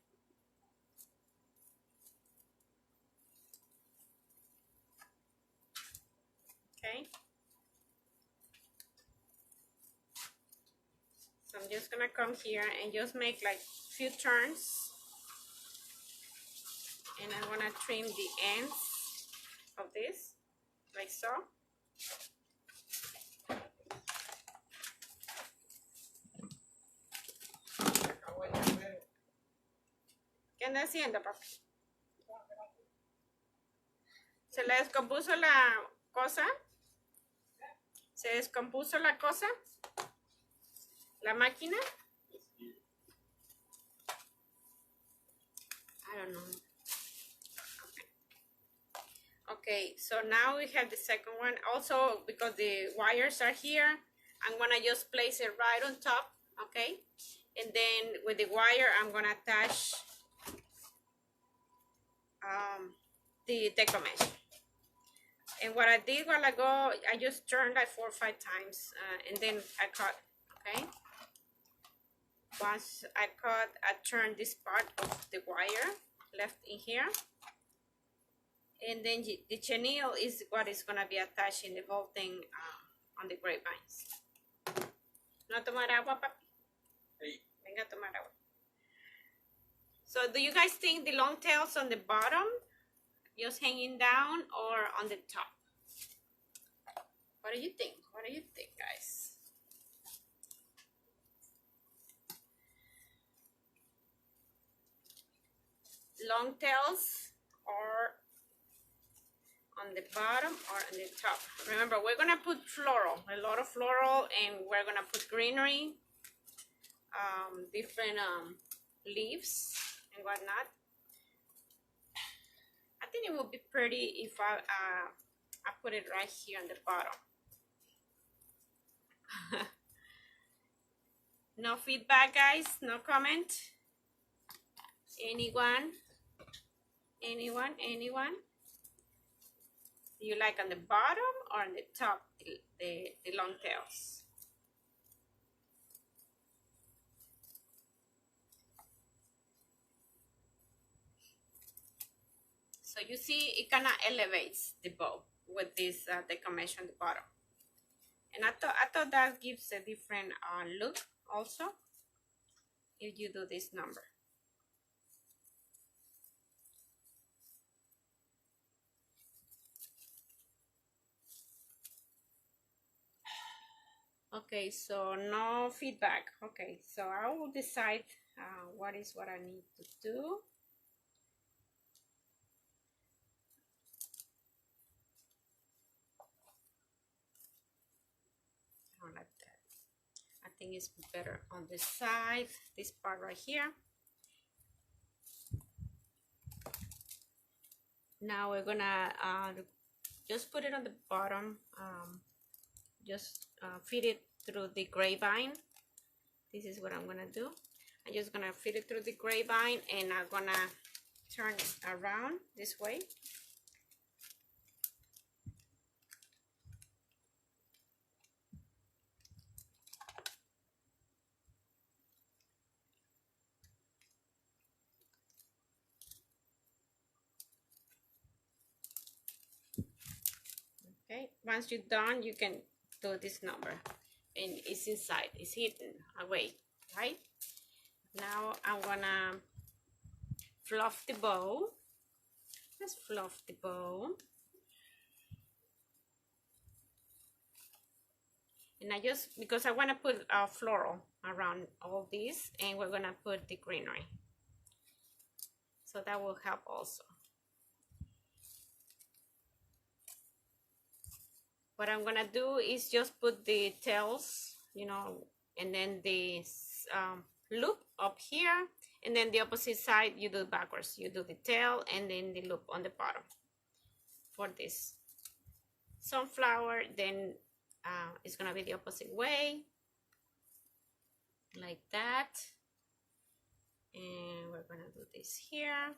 Okay. So I'm just gonna come here and just make like few turns, and I'm gonna trim the ends of this, like so. ¿Qué anda haciendo, papi? ¿Se le descompuso la cosa? ¿Se descompuso la cosa? ¿La máquina? I don't know. Okay, so now we have the second one. Also, because the wires are here, I'm gonna just place it right on top, okay? And then with the wire, I'm gonna attach the deco mesh. And what I did while ago, I just turned like 4 or 5 times, and then I cut, okay? Once I cut, I turned this part of the wire left in here. And then the chenille is what is gonna be attaching the whole thing on the grapevines. ¿No tomar agua, papi? Sí. Venga a tomar agua. So do you guys think the long tails on the bottom, just hanging down, or on the top? What do you think? What do you think, guys? Long tails or on the bottom or on the top? Remember, we're gonna put floral, a lot of floral, and we're gonna put greenery, different leaves and whatnot. I think it would be pretty if I put it right here on the bottom. No feedback, guys? No comment? Anyone? Anyone? Anyone? Do you like on the bottom or on the top, the long tails? So you see, it kind of elevates the bow with this deco mesh on the bottom. And I thought that gives a different look also if you do this number. Okay, so no feedback. Okay, so I will decide what is what I need to do. I don't like that. I think it's better on this side, this part right here. Now we're gonna just put it on the bottom, just feed it through the grapevine. This is what I'm gonna do. I'm just gonna feed it through the grapevine, and I'm gonna turn it around this way. Okay, once you're done, you can do this number, and it's inside, it's hidden away, right? Now I'm gonna fluff the bow. Let's fluff the bow. And I just, because I want to put a floral around all this, and we're gonna put the greenery, so that will help also. What I'm gonna do is just put the tails, you know, and then this loop up here, and then the opposite side you do backwards. You do the tail and then the loop on the bottom for this sunflower. Then it's gonna be the opposite way, like that. And we're gonna do this here.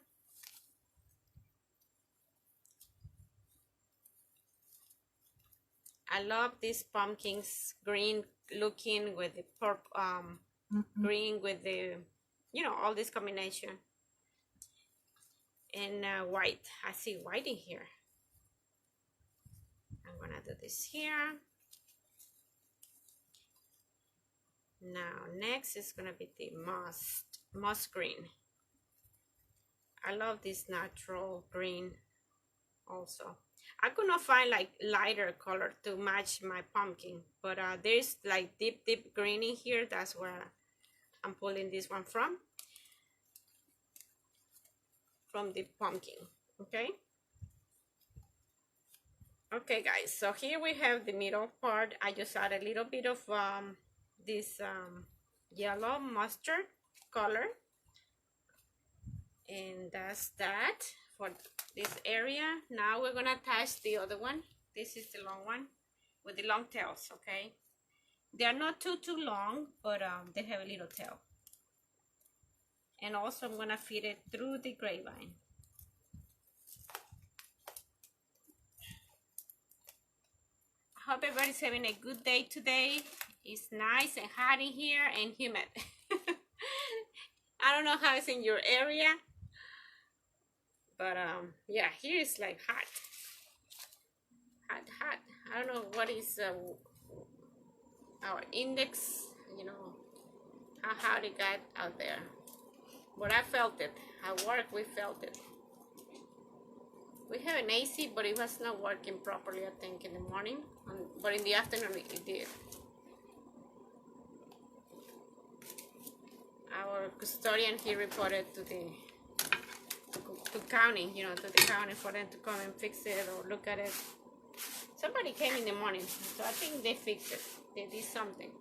I love these pumpkins, green looking with the purple, green with the, you know, all this combination. And white. I see white in here. I'm gonna do this here. Now next is gonna be the moss green. I love this natural green also. I could not find like lighter color to match my pumpkin, but there's like deep green in here. That's where I'm pulling this one from the pumpkin. Okay. Okay guys, so here we have the middle part. I just add a little bit of this yellow mustard color, and that's that for this area. Now we're gonna attach the other one. This is the long one with the long tails. Okay, they are not too long, but they have a little tail. And also I'm gonna feed it through the grapevine. Hope everybody's having a good day today. It's nice and hot in here and humid. I don't know how it's in your area, but yeah, here it's like hot. I don't know what is our index, you know, how hot it got out there. But I felt it. At work we felt it. We have an AC, but it was not working properly, I think, in the morning. But in the afternoon, it did. Our custodian, he reported to the county, you know, to the county for them to come and fix it or look at it. Somebody came in the morning, so I think they fixed it. They did something.